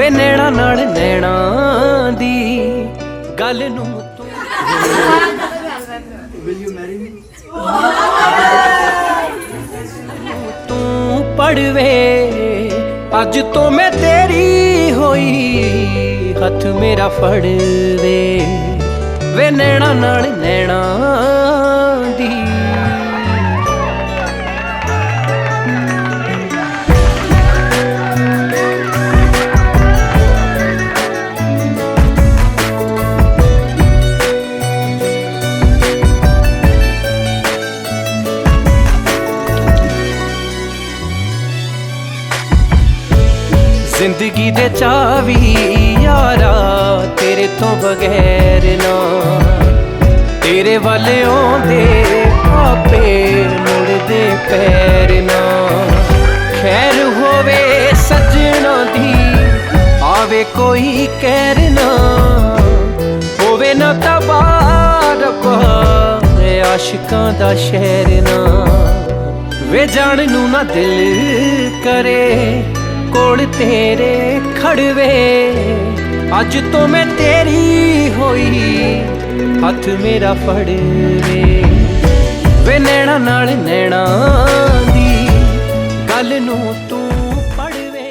ਵੇ ਨੈਣਾ ਨਾਲ ਨੈਣਾ ਦੀ ਗੱਲ ਨੂੰ ਤੂੰ Will you marry me? ਤੂੰ ਪੜਵੇ ਅੱਜ ਤੋਂ ਮੈਂ ਤੇਰੀ ਹੋਈ ਹੱਥ ਮੇਰਾ ਫੜਵੇ ਵੇ ਨੈਣਾ ਨਾਲ ਨੈਣਾ ਦੀ ਜ਼ਿੰਦਗੀ ਦੇ ਚਾਵੀ ਯਾਰਾ ਤੇਰੇ ਤੋਂ ਬਗੈਰ ਨਾ ਤੇਰੇ ਵੱਲ ਆਉਂਦੇ ਆਪੇ ਮੁੜਦੇ ਪੈਰ ਨਾ ਖੈਰ ਹੋਵੇ ਸੱਜਣਾ ਦੀ ਆਵੇ ਕੋਈ ਕਹਿਰ ਨਾ ਹੋਵੇ ਨਾ ਤਬਾਰਕ ਆਸ਼ਿਕਾਂ ਦਾ ਸ਼ਹਿਰ ਨਾ ਵੇ ਜਾਣ ਨੂੰ ਨਾ ਦਿਲ ਕਰੇ ਕੋਲ ਤੇਰੇ ਖੜਵੇ ਅੱਜ ਤੋਂ ਮੈਂ ਤੇਰੀ ਹੋਈ ਹੱਥ ਮੇਰਾ ਫੜਵੇ ਵੇ ਨੈਣਾ ਨਾਲ ਨੈਣਾ ਦੀ ਗੱਲ ਨੂੰ ਤੂੰ ਪੜਵੇ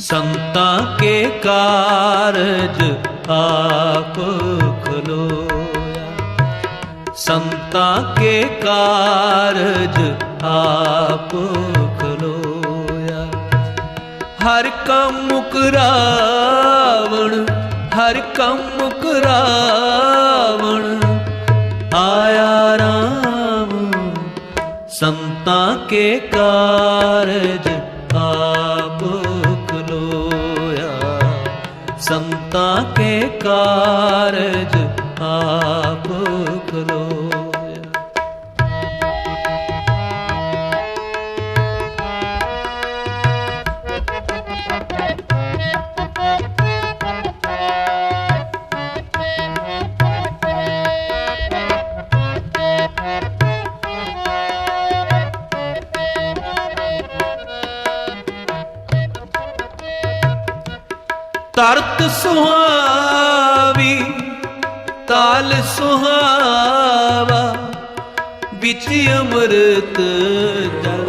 संता के कारज आप खलोया संता के कारज आप खलोया हर कम मुकरावण हर कम मुकरावण आया राम संता के कारज आप संता के कारज आप खलोया तरत सुहावी ताल सुहावा बिच अमृत जल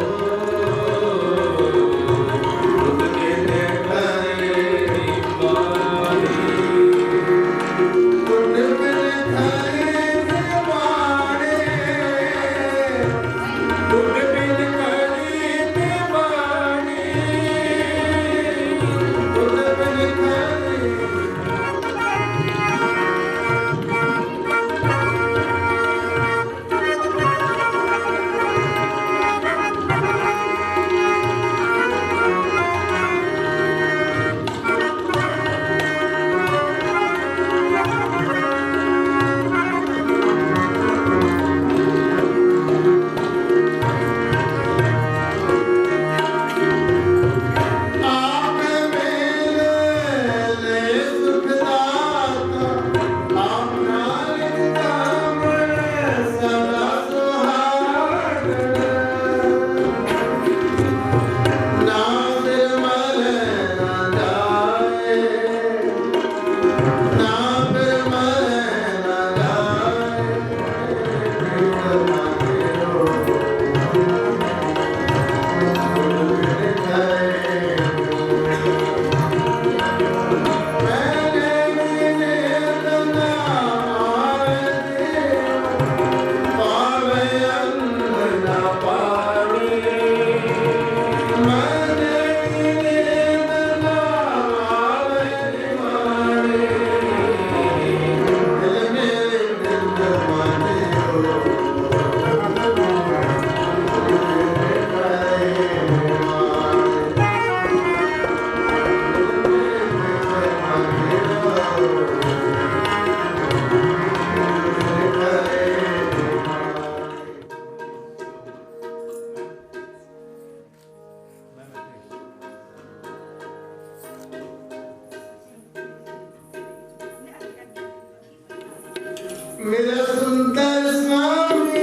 मेरा सुंदर स्वामी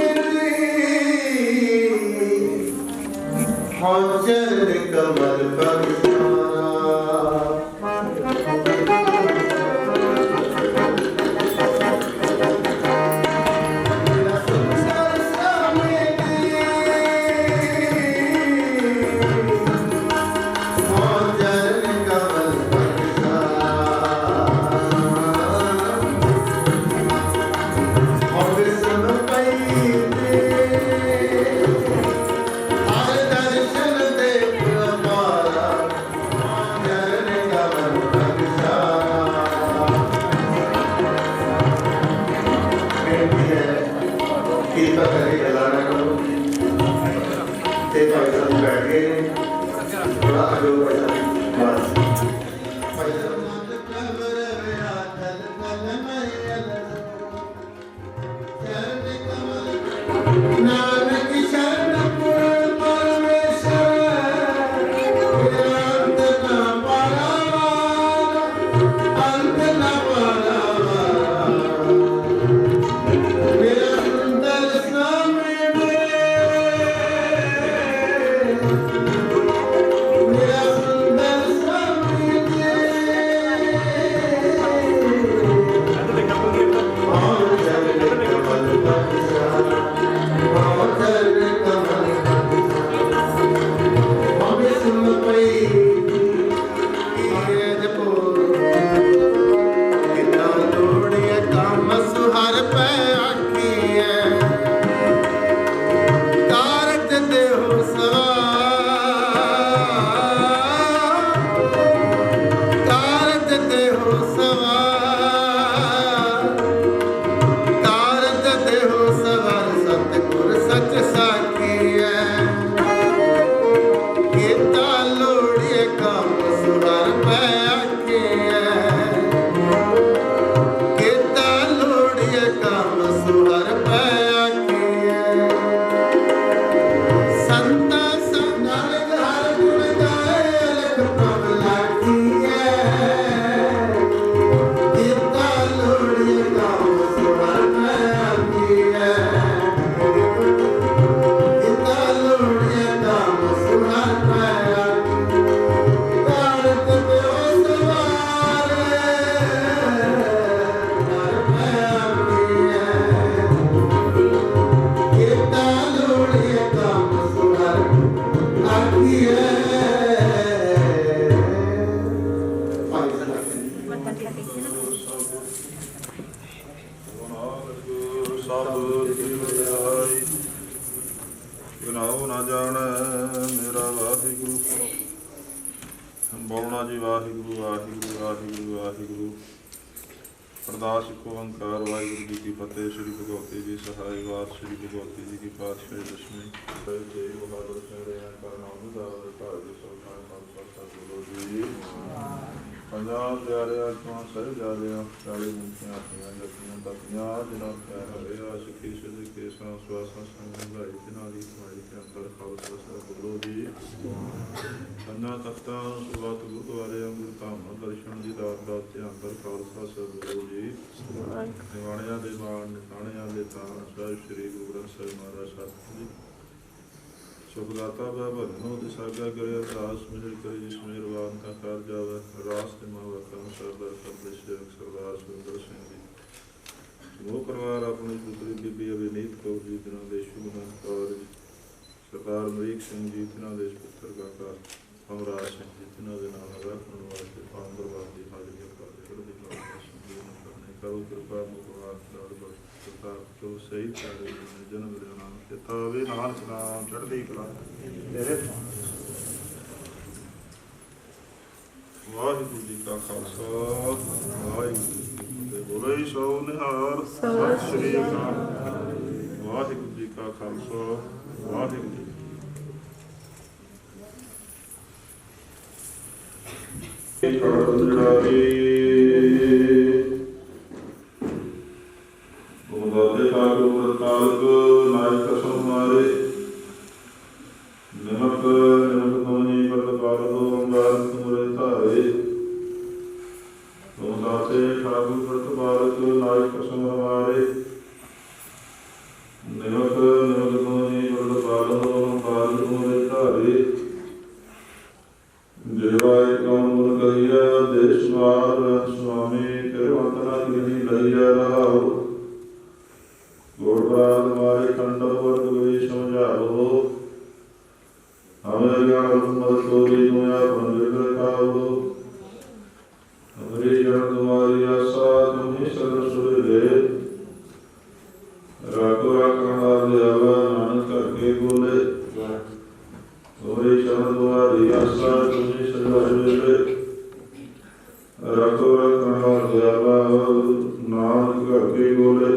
हाँ चरण कमल पर ਬੋਲਣਾ ਜੀ ਵਾਹਿਗੁਰੂ ਵਾਹਿਗੁਰੂ ਵਾਹਿਗੁਰੂ ਵਾਹਿਗੁਰੂ। ਅਰਦਾਸ ਇੱਕ ਓੰਕਾਰ ਵਾਹਿਗੁਰੂ ਜੀ ਕੀ ਫਤਿਹ। ਸ੍ਰੀ ਭਗਵਤੀ ਜੀ ਸਹਾਇ ਵਾਰ ਸ੍ਰੀ ਭਗਵਤੀ ਜੀ ਕੀ ਪਾਤਸ਼ਾਹੀ ਦਸ਼ਮੀ ਜੈ ਬਹਾਦਰ ਸਿੰਘ ਰਿਹਾ ਕਰਨਾਮ ਦਾ ਭਾਗ ਸੋਖਾ ਖਾਲਸਾ ਗੁਰੂ ਜੀ। ਪੰਜਾਬ ਪਿਆਰੇ ਆਤਮਾ ਸਹਿ ਜਾਦਿਆਂ 40 ਮੁਕਤੀਆਂ ਆਪਣੀਆਂ ਜਪੀਆਂ ਤਪੀਆਂ ਜਿਨ੍ਹਾਂ ਪਿਆਰਾ ਰਿਹਾ ਸਿੱਖੀ ਸਿੱਧ ਕੇਸਾਂ ਸਵਾਸਾਂ ਸੰਗਾਈ ਜਿਨ੍ਹਾਂ ਦੀ ਸਮਾਈ ਤੇ ਅੰਦਰ ਖਾਲਸਾ ਗੁਰੂ ਜੀ। ਅੰਨਾ ਤਖਤਾਂ ਸੁਭਾਤ ਗੁਰਦੁਆਰੇ ਅੰਗੁਰ ਧਾਮ ਦਰਸ਼ਨ ਦੀ ਦਾਤ ਦਾ ਧਿਆਨ ਦਰ ਖਾਲਸਾ ਸਤਿਗੁਰੂ ਜੀ। ਨਿਵਾਣਿਆਂ ਦੇ ਬਾਣ ਨਿਤਾਣਿਆਂ ਦੇ ਤਾਣ ਸਾਹਿਬ ਸ੍ਰੀ ਗੁਰੂ ਗ੍ਰੰਥ ਸਾਹਿਬ ਮਹਾਰਾਜ ਸਾਹਿਬ ਜੀ। ਸੁਖਦਾਤਾ ਬਾਬਾ ਭਜਨੋ ਤੇ ਸਾਗਾ ਕਰੇ ਅਰਦਾਸ ਮਿਹਰ ਕਰੇ ਜਿਸ ਮਿਹਰਬਾਨ ਕਾ ਕਰ ਜਾਵੇ। ਰਾਸ ਤੇ ਮਾਵਾ ਕੰਮ ਸਰਦਾਰ ਕਰਦੇ ਸੇਵਕ ਸਰਦਾਰ ਸੁੰਦਰ ਸਿੰਘ ਜੀ। ਉਹ ਪਰਿਵਾਰ ਆਪਣੀ ਪੁੱਤਰੀ ਬੀਬੀ ਅਵਨੀਤ ਕੌਰ ਜੀ ਦਿਨਾਂ ਦੇ ਸ਼ੁਭਨਾਮ ਕੌਰ ਜੀ। ਸਰਦਾਰ ਅਮਰੀਕ ਸਿੰਘ ਜੀ ਦਿਨਾਂ ਦੇ ਪੁੱਤਰ ਕਾਕਾ ਅਮਰਾਜ ਸਿੰਘ ਜੀ ਦਿਨਾਂ ਦੇ ਨਾਲ ਰੱਖਣ ਵਾਸਤੇ ਪਾਂਦਰਵਾਦ ਦੀ ਹਾਜ਼ਰੀ ਕਰਦੇ ਕਰਦੇ ਕਰੋ ਕਿਰਪਾ ਮੁਖਵਾਰ ਦਰ ਸਰਦਾਰ ਤੋਂ ਸਹੀ ਚਾਰੇ ਜਨਮ ਲੈਣਾ ਕਿਤਾ ਵੇ ਨਾਨਕ ਨਾਮ ਚੜ੍ਹਦੀ ਕਲਾ ਤੇਰੇ। ਵਾਹਿਗੁਰੂ ਜੀ ਕਾ ਖਾਲਸਾ ਵਾਹਿਗੁਰੂ ਜੀ ਕੀ ਫਤਿਹ। ਬੋਲੇ ਸੋ ਨਿਹਾਲ ਸਤਿ ਸ੍ਰੀ ਅਕਾਲ। ਵਾਹਿਗੁਰੂ ਜੀ ਕਾ ਖਾਲਸਾ ਵਾਹਿਗੁਰੂ ਜੀ। ਗੁਰਦਾਤੇ ਠਾਕੁਰ ਤਾਲਕ ਨਾਇਕ ਕਸਮ ਮਾਰੇ ਨਿਮਕ ਨਿਮਕ ਦੋਨੀ ਪਰਦ ਪਾਲੋ ਅੰਗਾਰ ਤੁਮਰੇ ਧਾਰੇ। ਗੁਰਦਾਤੇ ਠਾਕੁਰ ਪ੍ਰਤ ਬਾਲਕ ਨਾਇਕ ਕਸਮ ਹਮਾਰੇ ਨਿਮਕ ਨਿਮਕ ਤੋਹੀ ਵਰਦ ਪਾਲੋ ਪਾਲ ਤੁਮਰੇ ਧਾਰੇ ਜਿਵਾਇ ਕੌਣ ਕਹੀਆ ਦੇਸ਼ ਮਾਰ ਸੁਆਮੀ ਕਿਰਵੰਤਨਾ ਕਿਨੀ ਲਈਆ ਰਹਾਉ ਗੋੜਰਾਤ ਮਾਰੇ ਖੰਡੋ ਵਰਦ ਗਈ ਸਮਝਾਓ ਹਮੇ ਗਿਆਨ ਮਤ ਕੋਰੀ ਦੁਆ ਪੰਜਕ ਖਾਓ ਹਮਰੇ ਜਨ ਤੁਮਾਰੀ ਆਸਾ ਤੁਮੇ ਸਰਨ ਸੁਰ ਲੈ ਰਾਖੋ ਰਾਖਣ ਵਾਲੇ ਆਵਾ ਨਾਨਕ ਕਰਕੇ ਬੋਲੇ ਹੋਰੇ ਸ਼ਰਨ ਦੁਆਰੀ ਆਸਾ ਤੁਮੇ ਸਰਨ ਲੈ ਰਾਖੋ ਰਾਖਣ ਵਾਲੇ ਆਵਾ ਨਾਨਕ ਕਰਕੇ ਬੋਲੇ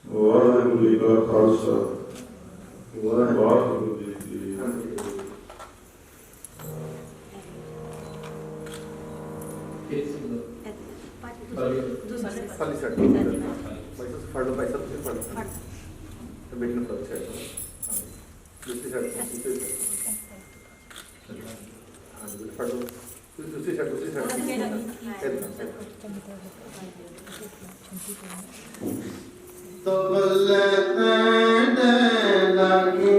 ਵਾਹਿਗੁਰੂ ਜੀ ਕਾ ਖਾਲਸਾ ਵਾਹਿਗੁਰੂ ਜੀ ਕੀ ਖਾਲੀ ਸੈਟ ਭਾਈ ਸਾਹਿਬ ਫੜ ਲਓ ਭਾਈ ਸਾਹਿਬ ਤੁਸੀਂ ਫੜ ਲਓ ਤੇ ਬੇਟੀ ਨੂੰ ਫੜ ਸੈਟ ਦੂਸਰੀ ਸੈਟ ਹਾਂ ਜੀ ਫੜ ਲਓ ਦੂਸਰੀ ਸੈਟ ਤੋ ਬੱਲੇ ਤੇ ਲਾਗੀ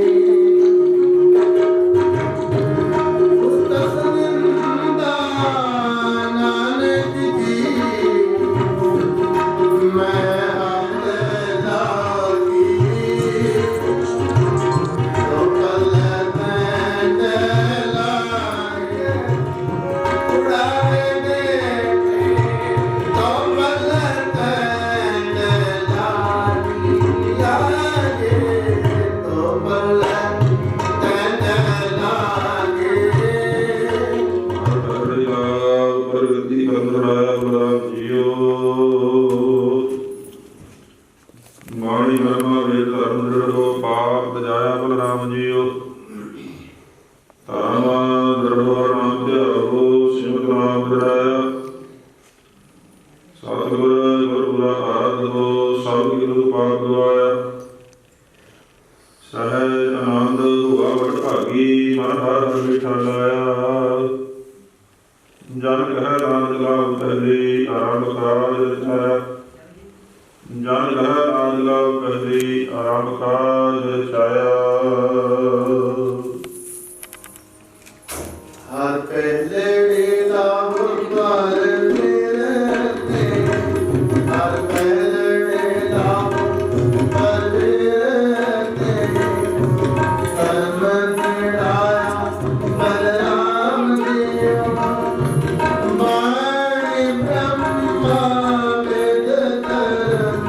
ਮਾਣੀ ਮਰਮਾ ਵੇਦ ਧਰਮ ਦ੍ਰਿੜੋ ਪਾਪ ਤਜਾਇਆ ਬਲਰਾਮ ਜੀਓ ਧਰਮ ਦ੍ਰਿੜੋ ਨਾਮ ਧਿਆਵੋ ਸਿਮਤ ਨਾਮ ਦ੍ਰਿੜਾਇਆ ਸਤਿਗੁਰ ਗੁਰਪੁਰਾ ਆਰਾਧੋ ਸਭ ਗੁਰੂ ਪਾਪ ਗਵਾਇਆ ਸਹਿਜ ਆਨੰਦ ਹੁਆ ਵਡ ਭਾਗੀ ਮਨ ਹਰ ਹਰ ਮਿਠਾ ਲਾਇਆ ਜਨ ਕਹਿ ਨਾਨਕ ਲਾਭ ਪਹਿਲੀ ਆਰੰਭ ਕਾਜ ਰਚਾਇਆ ਜਨ ਕਹਿ ਨਾਨਕ ਲਾਭ ਪਹਿਲੀ ਆਰੰਭ ਕਾਜ ਰਚਾਇਆ ਹਰ ਪਹਿਲੇ ਲਾਭ ਪਰ ਮੇਰੇ ਤੇ ਹਰ ਪਹਿਲੇ ਲਾਭ ਪਰ ਮੇਰੇ ਤੇ ਕਰਮ ਨਿੜਾਇਆ ਬਲਰਾਮ ਜੀਓ ਮਾਏ ਬ੍ਰਹਮਾ ਵੇਦ ਧਰਮ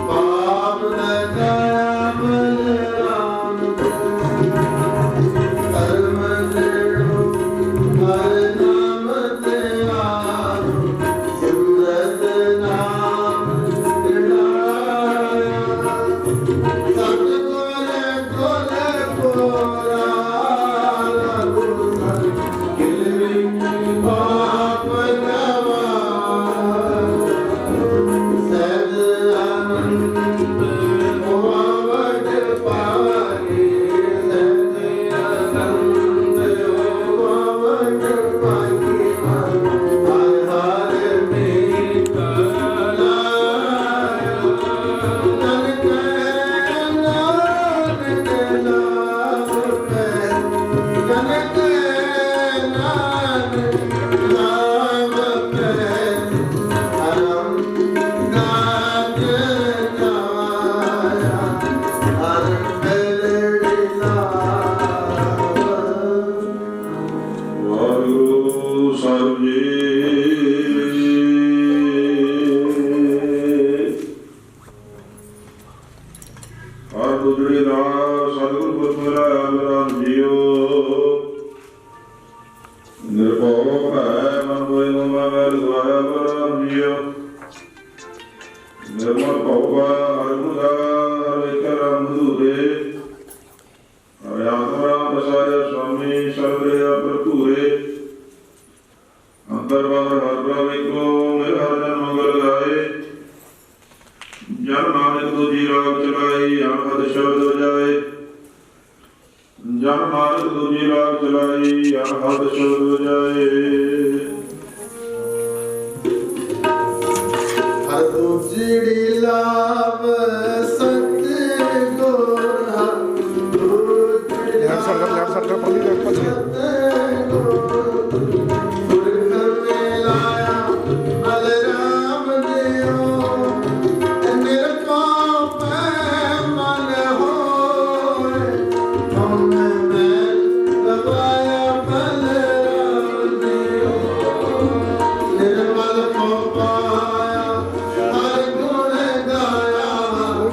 ਪਾਪ ਲਗਾਇਆ ਬਲਰਾਮ ਕਰਮ ਨਿੜੋ ਹਰ ਨਾਮ ਤੇ ਆਪ ਸਿਮਰਤ ਨਾਮ ਨਿੜਾਇਆ ਸਤਿਗੁਰ ਕੋਲੇ ਕੋਰਾ ਰਘੁਨਾਥ ਕਿਲਵੀ ਪਾਪ ਗਵਾ ਸਦ ਆਨੰਦ ਹੋਆ ਵਡ ਪਾਏ ਸਦ ਆਨੰਦ ਹੋਆ ਵਡ ਪਾਏ ਹਰ ਹਰ ਮੇਰੀ ਕਲਾ ਨਾਨਕ ਨਾਨਕ ਨਾਮ ਪੈ ਨਾਨਕ ਨਾਨਕ ਨਾਮ ਪੈ ਹਰਮ ਨਾਮ ਜਾਇਆ ਹਰ ਬਲੜੀ ਲਾਭ ਵਾਹਿਗੁਰੂ ਸਾਹਿਬ ਜੀ ਹਰ ਦੁਜੜੀ ਰਾਮ ਸਤਿਗੁਰ ਗੁਰਮੁਖਿ ਬਲਰਾਮ ਜੀਓ ਨਿਰਭਉ ਭੈ ਮਨ ਹੋਇ ਮਮਾ ਵੈਲ ਦੁਆਇਆ ਬਲਰਾਮ ਜੀਓ ਨਿਰਮਲ ਭਉ ਹਰਿ ਮੁਦਾ ਹਰਿ ਕਰਮ ਧੂਰੇ ਹਰਿ ਆਤਮ ਰਾਮ ਪ੍ਰਸਾਦਿ ਸੁਆਮੀ ਸਰਬਿਆ ਭਰਪੂਰੇ ਅੰਤਰ ਬਾਹਰ ਹਰ ਪ੍ਰਭ ਏਕੋ ਮੇਰ ਹਰਿ ਜਨ ਮੰਗਲ ਗਾਏ ਜਨ ਨਾਨਕ ਦੂਜੀ ਰਾਗ ਚਲਾਈ ਅਨਹਦ ਸ਼ਬਦ ਵਜਾਏ ਜਨ ਨਾਨਕ ਦੂਜੀ ਰਾਗ ਚਲਾਈ ਅਨਹਦ ਸ਼ਬਦ ਵਜਾਏ ਹਰ ਦੂਜੜੀ ਲਾਭ ਸਤ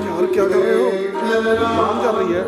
यार क्या कर रहे हो? काम चल रही है।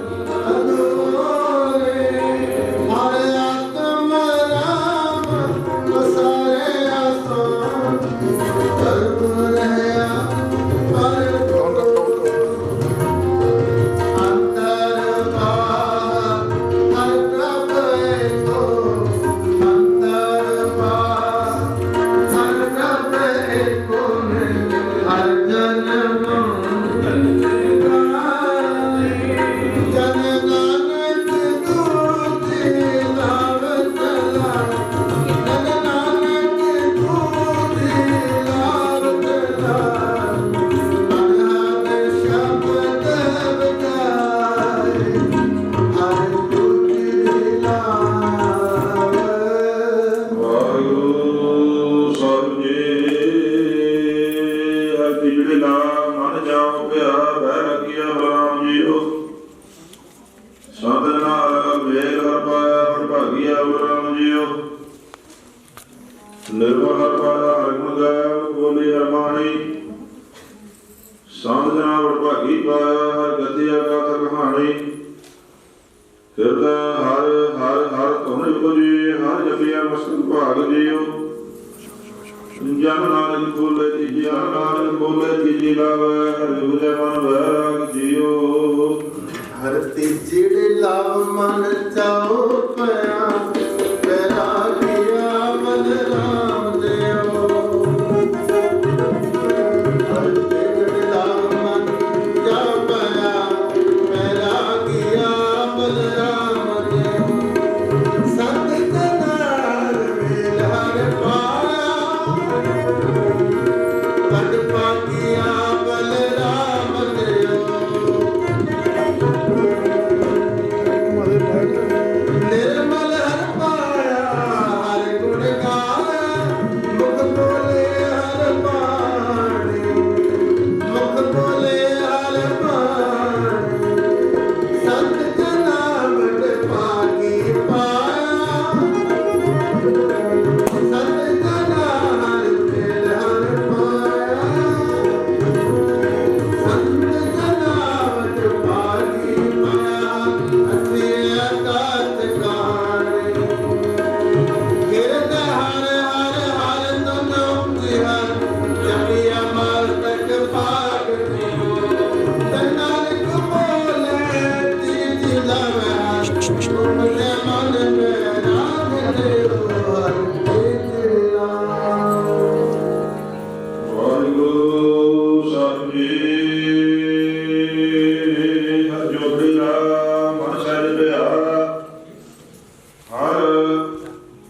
ਵਾਹਿਗੁਰੂ ਸਾਹਿਬ ਜੀ ਹਰਿ ਜਿਹੜੇ ਨਾਮ ਮਨ ਜਾਉ ਪਿਆਰ ਬਹਿ ਰਖਿਆ ਬਰਾਮ ਜੀਓ ਸਤਿ ਨਾਲ ਵੇਲ ਹਰ ਪਾਇਆ ਵਡਭਾਗੀਆ ਬਰਾਮ ਜੀਓ ਨਿਰਮਲ ਹਰ ਪਾਇਆ ਹਰਿ ਗੁਣ ਗਾਇਆ ਬੋਲੀ ਹਰਮਾਣੀ ਸੰਤ ਜਨਾ ਵਡਭਾਗੀ ਪਾਇਆ ਹਰਿ ਗਤਿਆ ਗਾਥ ਕਹਾਣੀ ਹਿਰਦੈ ਹਰ ਹਰ ਹਰ ਧੁਨ ਜੀ ਹਰ ਜਪਿਆ ਮਸਤਕ ਭਾਗ ਜੀਓ ਜਨ ਨਾਨਕ ਬੋਲੇ ਤੀਜੀ ਜਨ ਨਾਨਕ ਬੋਲੇ ਤੀਜੀ ਲਾਵੇ ਹਰਿ ਬੁਝੈ ਮਨ ਵੈਰਾਗ ਜੀਓ ਹਰ ਤੀਜੜੇ ਲਾਭ ਮਨ ਚਾਉ ਪਿਆ ਵੈਰਾਗਿਆ ਮਨ ਰਾਮ ਦੇਓ ਹਰ ਤੀਜੜੇ ਲਾਭ ਮਨ ਚਾਉ ਪਿਆ ਵੈਰਾਗਿਆ ਮਨ ਰਾਮ ਦੇਓ ਸਤ ਜਨਾਰ ਵੇਲ ਹਰ ਪਾਇਆ ਪਦ ਪਾਗਿਆ ਬਲ ਰਾਮ ਦੇਓ निर्मल हर पाया हर गुण गाया मुख बोले हर पानी मुख बोले हर पानी संत जना बड़ पागी पाया संत जना हर दिल हर पाया संत जना बड़ पागी पाया अतिया कात काने गिरद हर हर हर तनम हर जपिया माल तक पाग नानक बोले तीज लवे तुमने मन में राग देव हर तीज ਵਾਹਿਗੁਰੂ ਸਾਹਿਬ ਜੀ ਹਰਿ ਜੋੜੀ ਨਾਮ ਮਨ ਸਹਿਜ ਪਿਆ ਹਰ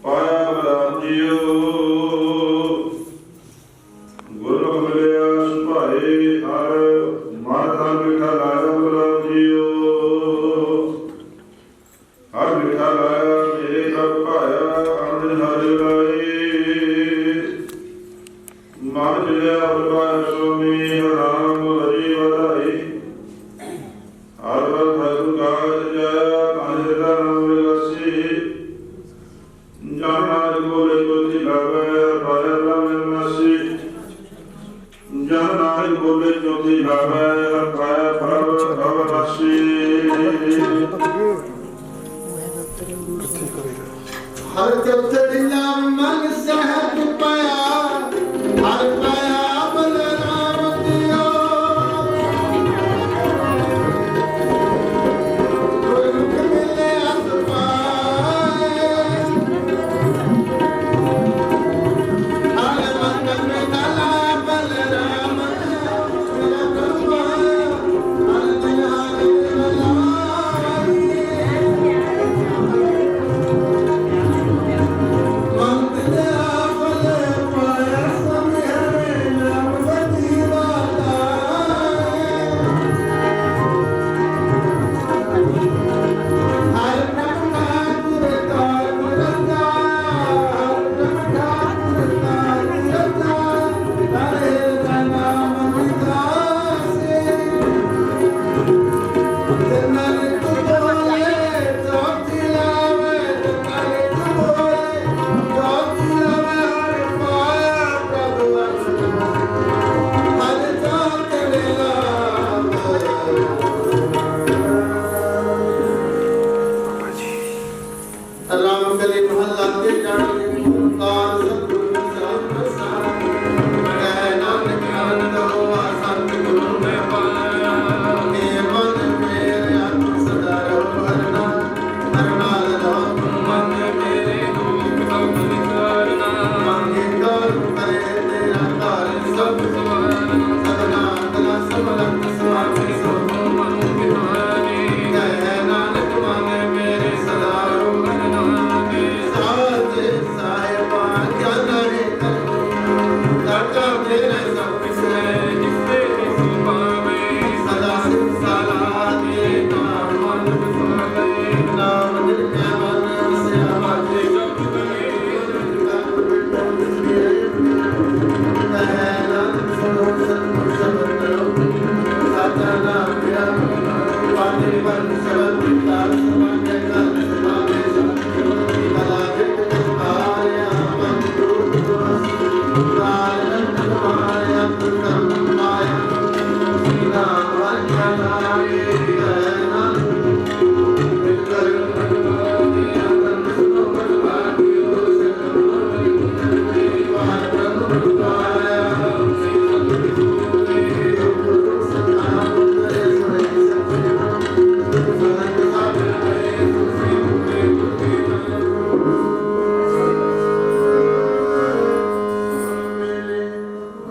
ਪਾਇਆ ਬਰਾਮ ਜੀਓ ਗੁਰੂ ਮਿਲਿਆ ਸੁਭਾਏ ਹਰ ਮਨ ਤਨ ਮਿਠਾ ਲਾਇਆ ਬਰਾਮ ਜੀਓ ਹਰ ਮਿਠਾ ਲਾਇਆ ਮੇਰੇ ਪ੍ਰਭ ਭਾਇਆ ਅੰਦਰ ਹਰਿ ਲਾਏ ਮਨ ਜਿਆ ਬਰਵਾਇਆ ਸੁਮੀ ਰਾਮ ਹਰੀ ਵਧਾਈ ਹਰ ਹਰ ਭਗਤ ਕਾਜ ਜయ ਕਾਜ ਦਾ ਨਾਮ ਰਸੀ ਜਨ ਨਾਨਕ ਬੋਲੇ ਬੁੱਧੀ ਲਾਵੇ ਪਾਇਆ ਬ੍ਰਹਮ ਮਸੀ ਜਨ ਨਾਨਕ ਬੋਲੇ ਜੋਤੀ ਲਾਵੇ ਹਰ ਪਾਇਆ ਪ੍ਰਭ ਭਵ ਰਸੀ हर चौथड़ी नाम मन सहज पाया हर पाया बल राम दियो गुरुख मिले अस पाए हर मन में गला बल राम दियो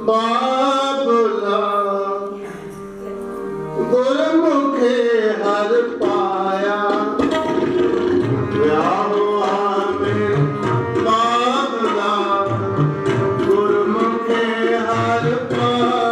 ਬਾਬਲਾ ਗੁਰਮੁਖੇ ਹਰ ਪਾਇਆ ਵਿਆਹੁਆ ਮੇ ਬਾਬਲਾ ਗੁਰਮੁਖੇ ਹਰ ਪਾਇਆ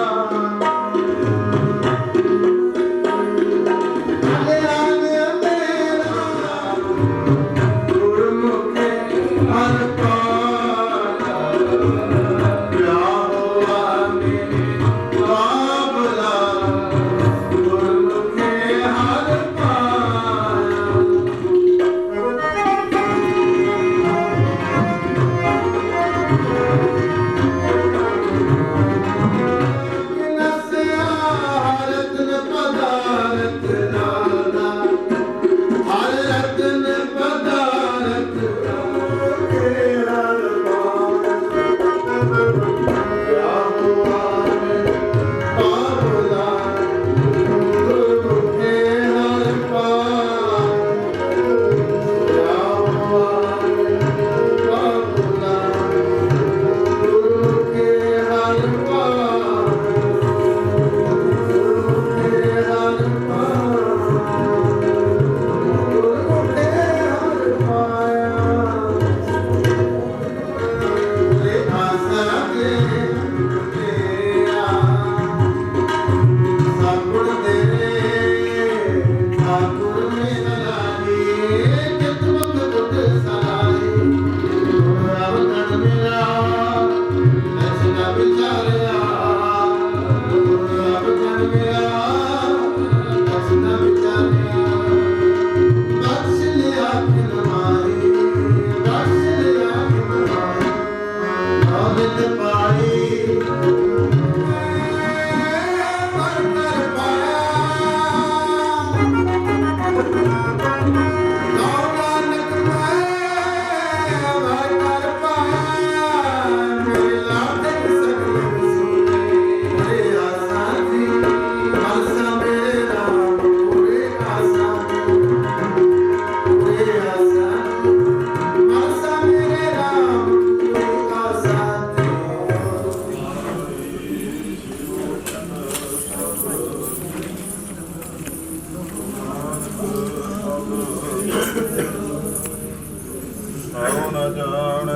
ਆਉ ਨਾ ਜਾਣ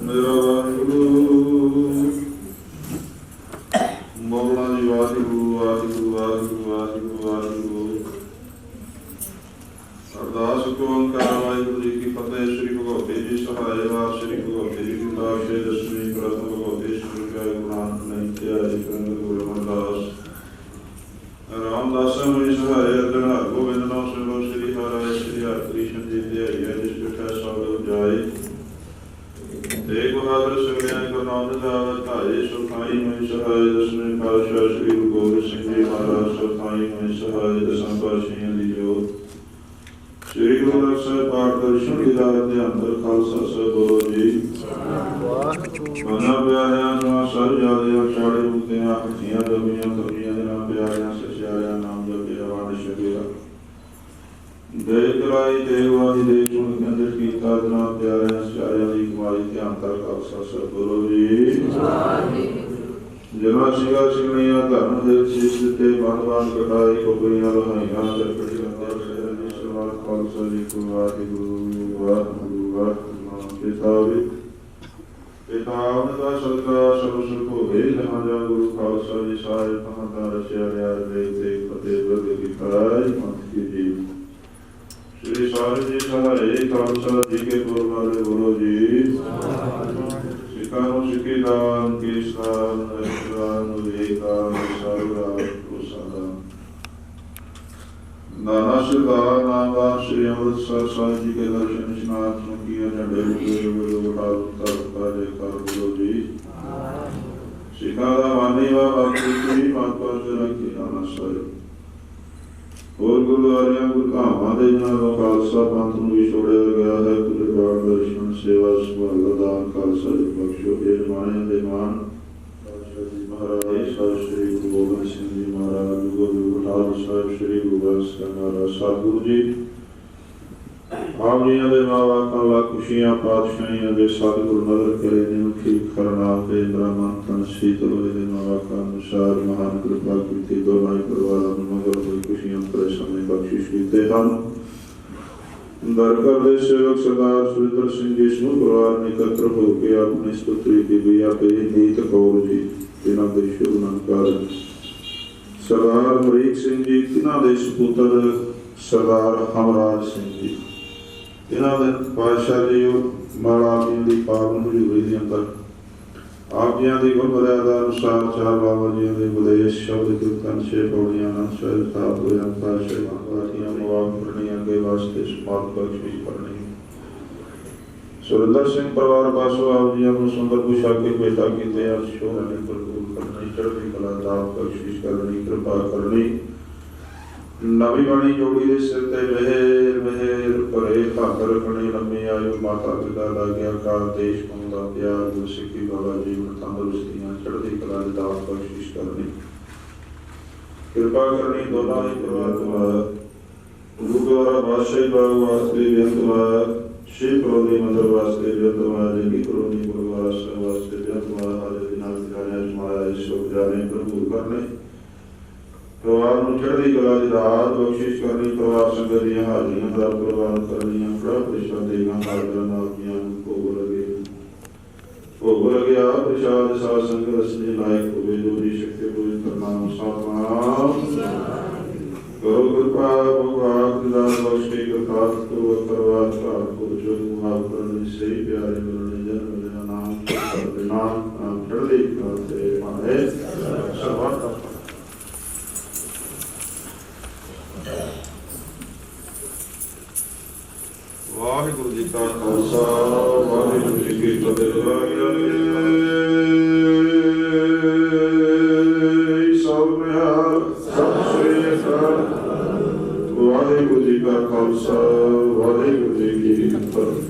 ਮੇਰਾ ਵਾਹਿਗੁਰੂ ਮੌਲਾ ਜੀ ਵਾਹਿਗੁਰੂ ਵਾਹਿਗੁਰੂ ਵਾਹਿਗੁਰੂ ਵਾਹਿਗੁਰੂ ਵਾਹਿਗੁਰੂ ਅਰਦਾਸ ਕੋ ਓੰਕਾਰ ਵਾਹਿਗੁਰੂ ਜੀ ਕੀ ਫਤਿਹ। ਸ੍ਰੀ ਭਗਵਤੀ ਜੀ ਸਹਾਇ ਵਾਰ ਸ੍ਰੀ ਭਗਵਤੀ ਜੀ ਕੀ ਪਾਤਸ਼ਾਹੀ ਦਸਵੀਂ ਪ੍ਰਥਮ ਭਗਵਤੀ ਸ੍ਰੀ ਗੁਰੂ ਨਾਨਕ ਨਹੀਂ ਧਿਆਈ ਕਰਨ ਗੁਰੂ ਰਾਮਦਾਸ ਰਾਮਦਾਸ ਜੀ ਸਹਾਇ ਅਰਜਨ ਹਰਿ ਗੋਬਿੰਦ ਨਾਮ ਸਿਮਰੋ ਸ੍ਰੀ ਹਰਿ ਸ੍ਰੀ ਹਰਿ ਕ੍ਰਿਸ਼ਨ ਜੀ ਧਿਆਈਐ ਜਿਸ ਬਿਠੈ ਸਭ ਜਾਏ ਤੇ ਬਹਾਦਰ ਸਗਲਿਆਂ ਕੋ ਨਾਮ ਦਾਵ ਧਾਰੇ ਸੁਖਾਈ ਮੈਂ ਸਹਾਇ ਦਸਵੇਂ ਪਾਤਸ਼ਾਹ ਸ੍ਰੀ ਗੁਰੂ ਗੋਬਿੰਦ ਸਿੰਘ ਜੀ ਮਹਾਰਾਜ ਸੁਖਾਈ ਮੈਂ ਸਹਾਇ ਦਸਾਂ ਪਾਤਸ਼ਾਹੀਆਂ ਦੀ ਜੋਤ ਸ੍ਰੀ ਗੁਰੂ ਗ੍ਰੰਥ ਸਾਹਿਬ ਪਾਠ ਦਰਸ਼ਨ ਦੀ ਦਾਤ ਦੇ ਅੰਦਰ ਖਾਲਸਾ ਸਾਹਿਬ ਬੋਲੋ ਜੀ ਮਨਾ ਪਿਆਰਿਆਂ ਨੂੰ ਸਰ ਜਾਦੇ ਅਚਾੜੇ ਮੁਕਤਿਆਂ ਹੱਥੀਆਂ ਦਬੀਆਂ ਤਬੀਆਂ ਦੇ ਨਾਮ ਪਿਆਰਿਆਂ ਸਚਿਆਰਿਆਂ ਨਾਮ ਜਪਿਆ ਵੰਡ ਛਕਿਆ ਦੇ ਕਰਾਈ ਦੇਵਾਂ ਦੀ ਦੇ ਚੁਣ ਕੰਦਰ ਕੀਤਾ ਜਨਾ ਪਿਆਰਿਆਂ ਸਚਿਆਰਿਆਂ ਦੀ ਕਮਾਈ ਧਿਆਨ ਕਰ ਖਾਲਸਾ ਸਾਹਿਬ ਬੋਲੋ ਜੀ ਜਨਾ ਸਿੰਘਾ ਸਿੰਘਣੀਆਂ ਧਰਮ ਦੇ ਸੀਸ ਦਿੱਤੇ ਬੰਦ ਕਟਾਈ ਕੋਪਰੀਆਂ ਲਹਾਈਆਂ ਚਰਪਟੀ ਅੰਦਰ ਖਾਲਸਾ ਜੀ ਕੋ ਵਾਹਿਗੁਰੂ ਵਾਹਿਗੁਰੂ ਵਾਹਿਗੁਰੂ ਪਿਤਾ ਦਾ ਸਦਕਾ ਸਭ ਸੁਖ ਹੋਵੇ ਜਹਾਂ ਜਾ ਗੁਰੂ ਖਾਲਸਾ ਜੀ ਸਾਹਿਬ ਮਹਾਂਦਾ ਰਚਿਆ ਰਿਆ ਦੇ ਤੇ ਫਤਿਹ ਬਰਗ ਕੀ ਕਰਾਈ ਮਤ ਕੀ ਜੀ ਸ੍ਰੀ ਸਾਹਿਬ ਜੀ ਸਹਾਇ ਖਾਲਸਾ ਜੀ ਕੇ ਪੁਰਵਾਲੇ ਬੋਲੋ ਜੀ ਸਿੱਖਾਂ ਨੂੰ ਸਿੱਖੀ ਦਾਨ ਕੇਸਾਨ ਅਸ਼ਰਾਨ ਵਿਵੇਕਾਨ ਸਰਵਰਾ ਪ੍ਰਸਾਦਨ ਨਾਨਾ ਸਰਦਾਰ ਨਾਮਦਾਰ ਸ੍ਰੀ ਅੰਮ੍ਰਿਤਸਰ ਸਾਹਿਬ ਜੀ ਕੇ ਦਰਸ਼ਨ ਇਸ਼ਨਾਨ ਨੂੰ ਕੀਆ ਝੰਡੇ ਉੱਤੇ ਬੋਲੋ ਤਰਤਾ ਦੇ ਕਰ ਬੋਲੋ ਜੀ ਸਿੱਖਾਂ ਦਾ ਮਾਨੀ ਵਾ ਬਾਕੀ ਜੀ ਮਾਤਾ ਜੀ ਰੱਖੀ ਨਾਨਾ ਸਾਹਿਬ ਹੋਰ ਗੁਰਦੁਆਰਿਆਂ ਗੁਰਧਾਮਾਂ ਦੇ ਜਨਾਂ ਦਾ ਖਾਲਸਾ ਪੰਥ ਨੂੰ ਵੀ ਛੋੜਿਆ ਗਿਆ ਹੈ ਪੂਰੇ ਬਾੜ ਦਰਸ਼ਨ ਸੇਵਾ ਸੁਭਾਗ ਦਾਨ ਖਾਲਸਾ ਜੀ ਬਖਸ਼ੋ ਇਹ ਜਮਾਨਿਆਂ ਦੇ ਮਾਨ ਮਹਾਰਾਜ ਸਾਹਿਬ ਸ੍ਰੀ ਗੁਰੂ ਗੋਬਿੰਦ ਸਿੰਘ ਜੀ ਮਹਾਰਾਜ ਗੁਰੂ ਗ੍ਰੰਥ ਸਾਹਿਬ ਸ੍ਰੀ ਗੁਰੂ ਗ੍ਰੰਥ ਸਾਹਿਬ ਮਹਾਰਾਜ ਸਤਿਗੁਰੂ ਜੀ ਆਪ ਜੀਆਂ ਦੇ ਮਾਂ ਬਾਪਾਂ ਲਾ ਖੁਸ਼ੀਆਂ ਪਾਤਸ਼ਾਹੀਆਂ ਦੇ ਸਤਿਗੁਰੂ ਨਦਰ ਕਰੇ ਨਿਮਖੀ ਕਰਨਾ आपे ब्रह्मण तन शीतल होए नवा का अनुसार महान कृपा कीती दोनों परिवार ਨੂੰ ਮੰਗਲ ਹੋਈ ਖੁਸ਼ੀਆਂ ਭਰੇ ਸਮੇਂ ਬਖਸ਼ਿਸ਼ ਕੀਤੇ ਹਨ। ਦਰ ਕਰਦੇ ਸੇਵਕ ਸਰਦਾਰ ਸੁਰਿੰਦਰ ਸਿੰਘ ਜੀ ਸਮੂਹ ਪਰਿਵਾਰ ਨੇ ਇਕੱਤਰ ਹੋ ਕੇ ਆਪਣੀ ਸਤੁਤੀ ਦੀ ਬਿਆ ਪੇ ਨੀਤ ਕੌਰ ਜੀ ਇਹਨਾਂ ਦੇ ਸ਼ੁਭ ਨਾਮ ਕਾਰਨ ਸਰਦਾਰ ਅਮਰੀਕ ਸਿੰਘ ਜੀ ਇਹਨਾਂ ਦੇ ਸੁਪੁੱਤਰ ਸਰਦਾਰ ਹਮਰਾਜ ਸਿੰਘ ਜੀ ਇਹਨਾਂ ਦੇ ਪਾਤਸ਼ਾਹ ਜੀ ਮਾਲਾ ਦੀ ਪਾਵਨ ਹਜ਼ੂਰੀ ਦੇ ਅੰਦਰ ਆਪ ਜੀਆਂ ਦੀ ਗੁਰਮਰਿਆਦਾ ਅਨੁਸਾਰ ਚਾਰ ਬਾਬਾ ਜੀਆਂ ਦੇ ਉਪਦੇਸ਼ ਸ਼ਬਦ ਕੀਰਤਨ 6 ਪੌੜੀਆਂ ਨਾਲ ਸਹਿਜ ਸਥਾਪ ਹੋਇਆ ਪਾਤਸ਼ਾਹ ਮਹਾਂਵਾਸੀਆਂ ਮੁਆਫ ਕਰਨੀਆਂ ਅੱਗੇ ਵਾਸਤੇ ਸਮਾਪਤ ਬਖਸ਼ਿਸ਼ ਕਰਨੀ। ਸੁਰਿੰਦਰ ਸਿੰਘ ਪਰਿਵਾਰ ਪਾਸੋਂ ਆਪ ਜੀਆਂ ਨੂੰ ਸੁੰਦਰ ਪੁਸ਼ਾਕੇ ਭੇਟਾ ਕੀਤੇ ਆ ਸ਼ੋਭਾ ਨੇ ਭਰਪੂਰ ਕਰਨੀ ਚੜ੍ਹਦੀ ਕਲਾ ਦਾ ਬਖਸ਼ਿਸ਼ ਕਰਨੀ ਕਿਰਪਾ ਕਰਨੀ। ਨਵੀਂ ਬਣੀ ਜੋੜੀ ਦੇ ਸਿਰ ਤੇ ਮਿਹਰ ਮਿਹਰ ਭਰੇ ਹੱਥ ਰੱਖਣੀ ਲੰਮੀ ਆਯੂ ਮਾਤਾ ਪਿਤਾ ਦਾ ਗਿਆਕਾਰ ਦੇਸ਼ ਕੌਮ ਦਾ ਪਿਆਰ ਗੁਰਸਿੱਖੀ ਬਾਬਾ ਜੀਵਨ ਤੰਦਰੁਸਤੀਆਂ ਚੜ੍ਹਦੀ ਕਲਾ ਦੀ ਦਾਤ ਬਖਸ਼ਿਸ਼ ਕਰਨੀ ਕਿਰਪਾ ਕਰਨੀ। ਦੋਨਾਂ ਹੀ ਪਰਿਵਾਰ ਦੁਆਰਾ ਗੁਰਦੁਆਰਾ ਬਾਦਸ਼ਾਹੀ ਬਾਗ ਵਾਸਤੇ ਬੇਅੰਤਵਾਰ ਸ਼ਿਵ ਪ੍ਰੋਦੀ ਮੰਦਰ ਵਾਸਤੇ ਬੇਅੰਤਵਾਰ ਜੀ ਕਰੋਨੀ ਗੁਰਦੁਆਰਾ ਸਾਹਿਬ ਵਾਸਤੇ ਬੇਅੰਤਵਾਰ ਹਾਜ਼ਰ ਦਿਨਾਂ ਦਿਖਾਇਆ ਜਮਾਇਆ ਸ਼ੁਭ ਜਾਣੇ ਭਰਪੂਰ ਕਰਨੇ ਪਰਿਵਾਰ ਨੂੰ ਚੜ੍ਹਦੀ ਕਲਾ ਦੀ ਦਾਤ ਬਖਸ਼ਿਸ਼ ਕਰਨੀ। ਪਰਿਵਾਰ ਸੰਗਤ ਦੀਆਂ ਹਾਜ਼ਰੀਆਂ ਦਾ ਪ੍ਰਵਾਨ ਕਰਨੀਆਂ ਬੜਾ ਪ੍ਰਸ਼ਾਦ ਦੇਗਾ ਹਾਜ਼ਰਾਂ ਨਾਲ ਜੀਆਂ ਨੂੰ ਭੋਗ ਲੱਗਿਆ ਪ੍ਰਸ਼ਾਦ ਸਾਧ ਸੰਗਤ ਅਸਲੀ ਲਾਇਕ ਹੋਵੇ ਜੋ ਜੀ ਸ਼ਕਤੀ ਪੂਰੀ ਕਰਨਾ ਸਤਿਨਾਮ ਕਰੋ ਕਿਰਪਾ ਭਗਵਾਨ ਦਾ ਬਖਸ਼ ਕੇ ਕਰਤਾਰ ਕਰੋ ਪਰਿਵਾਰ ਘਰ ਕੋ ਜੋ ਮੁਹਾਬ ਕਰਨ ਦੀ ਸਹੀ ਪਿਆਰੇ ਮਿਲਣੇ ਜਨਮ ਦੇ ਨਾਮ ਦੇ ਨਾਮ ਚੜ੍ਹਦੀ ਕਲਾ ਤੇ ਮਾਰੇ ਸਰਵਤ ਵਾਹਿਗੁਰੂ ਜੀ ਕਾ ਖਾਲਸਾ ਵਾਹਿਗੁਰੂ ਜੀ ਕੀ ਫਤਿਹ। ਸਭ ਨਿਹਾਲ ਸਤਿ ਸ੍ਰੀ ਅਕਾਲ। ਵਾਹਿਗੁਰੂ ਜੀ ਕਾ ਖਾਲਸਾ ਵਾਹਿਗੁਰੂ ਜੀ ਕੀ ਫਤਿਹ।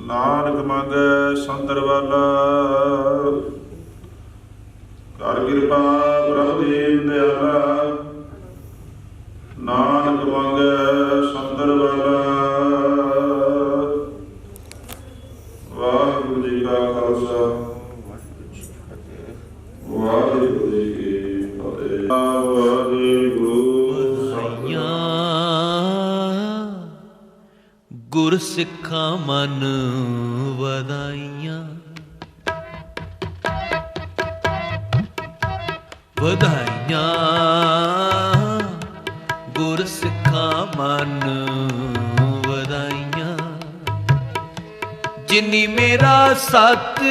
ਨਾਨਕ ਮੰਗੈ ਸੰਤਰ ਵਾਲਾ ਕਰ ਕਿਰਪਾ ਪ੍ਰਭ ਦੀਨ ਦਿਆਲਾ ਨਾਨਕ ਮੰਗੈ ਸੰਤਰ ਵਾਲਾ। ਵਾਹਿਗੁਰੂ ਜੀ ਕਾ ਖਾਲਸਾ ਵਾਹਿਗੁਰੂ ਜੀ ਕੀ ਫਤਿਹ। ਵਾਹਿਗੁਰੂ ਗੁਰ ਸਿੱਖਾਂ ਮਨ ਵਧਾਈਆਂ ਵਧਾਈਆਂ ਗੁਰ ਸਿੱਖਾਂ ਮਨ ਵਧਾਈਆਂ ਜਿਨੀ ਮੇਰਾ ਸਤ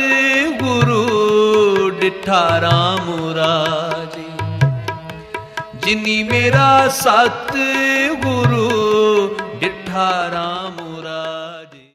ਗੁਰੂ ਡਿਠਾ ਰਾਮ ਰਾਜੇ ਜਿਨੀ ਮੇਰਾ ਸਤ ਗੁਰੂ ਡਿਠਾ ਰਾਮ ਰਾਜੇ।